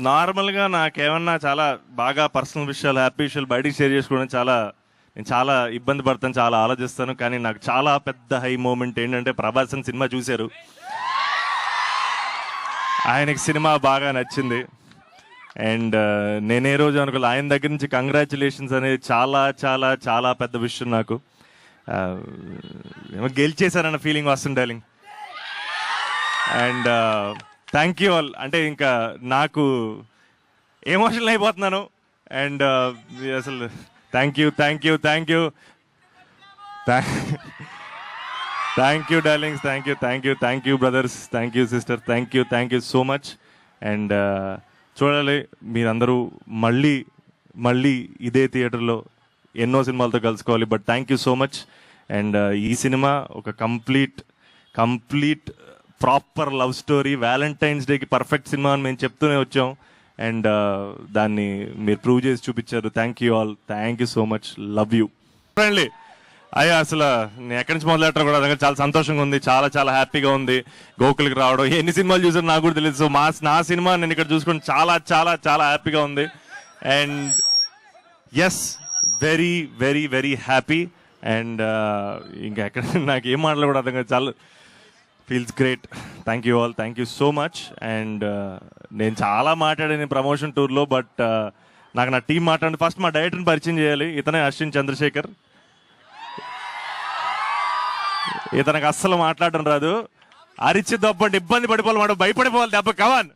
నార్మల్గా నాకేమన్నా చాలా బాగా పర్సనల్ విషయాలు, హ్యాపీ విషయాలు బయటికి షేర్ చేసుకోవడం నేను చాలా ఇబ్బంది పడతాను, చాలా ఆలోచిస్తాను. కానీ నాకు చాలా పెద్ద హై మూమెంట్ ఏంటంటే ప్రభాస్ అని సినిమా చూశారు, ఆయనకి సినిమా బాగా నచ్చింది. అండ్ నేనే రోజు అనుకోలే, ఆయన దగ్గర నుంచి కంగ్రాచులేషన్స్ అనేది చాలా చాలా చాలా పెద్ద విషయం నాకు. ఏమో గెలిచేశారన్న ఫీలింగ్ వస్తుంది darling. And thank you all. అంటే ఇంకా నాకు ఎమోషనల్ అయిపోతున్నాను. అండ్ అసలు thank you thank you thank you thank you darlings, thank you brothers, thank you sister, thank you so much. And చూడాలి మీరందరూ మళ్ళీ మళ్ళీ ఇదే థియేటర్లో ఎన్నో సినిమాలతో కలుసుకోవాలి. But thank you so much. And ఈ సినిమా ఒక complete proper love story, Valentine's డేకి పర్ఫెక్ట్ సినిమా అని మేము చెప్తూనే వచ్చాం. అండ్ దాన్ని మీరు ప్రూవ్ చేసి చూపించారు. Thank you all, thank you so much, love you friendly. అయ్యా అసలు నేను ఎక్కడి నుంచి మొదలెట్టడం కూడా అదే చాలా సంతోషంగా ఉంది, చాలా చాలా హ్యాపీగా ఉంది. గోకుల్కి రావడం, ఎన్ని సినిమాలు చూసారు నాకు కూడా తెలియదు. సో నా సినిమా నేను ఇక్కడ చూసుకుని చాలా చాలా చాలా హ్యాపీగా ఉంది. And yes, very very very happy. And ఇంకా ఎక్కడ నాకు ఏం మాటలు కూడా అర్థం కాదు, చాలా feels great. Thank you all, thank you so much. And నేను చాలా మాట్లాడాను ప్రమోషన్ టూర్లో, బట్ నాకు నా టీం మాట్లాడి ఫస్ట్ మా డైరెక్టర్ని పరిచయం చేయాలి. ఇతనే అశ్విన్ చంద్రశేఖర్. ఇతనికి అస్సలు మాట్లాడడం రాదు, అరిచి దెబ్బంటే ఇబ్బంది పడిపోవాలి, మాట భయపడిపోవాలి దెబ్బ. కమాన్.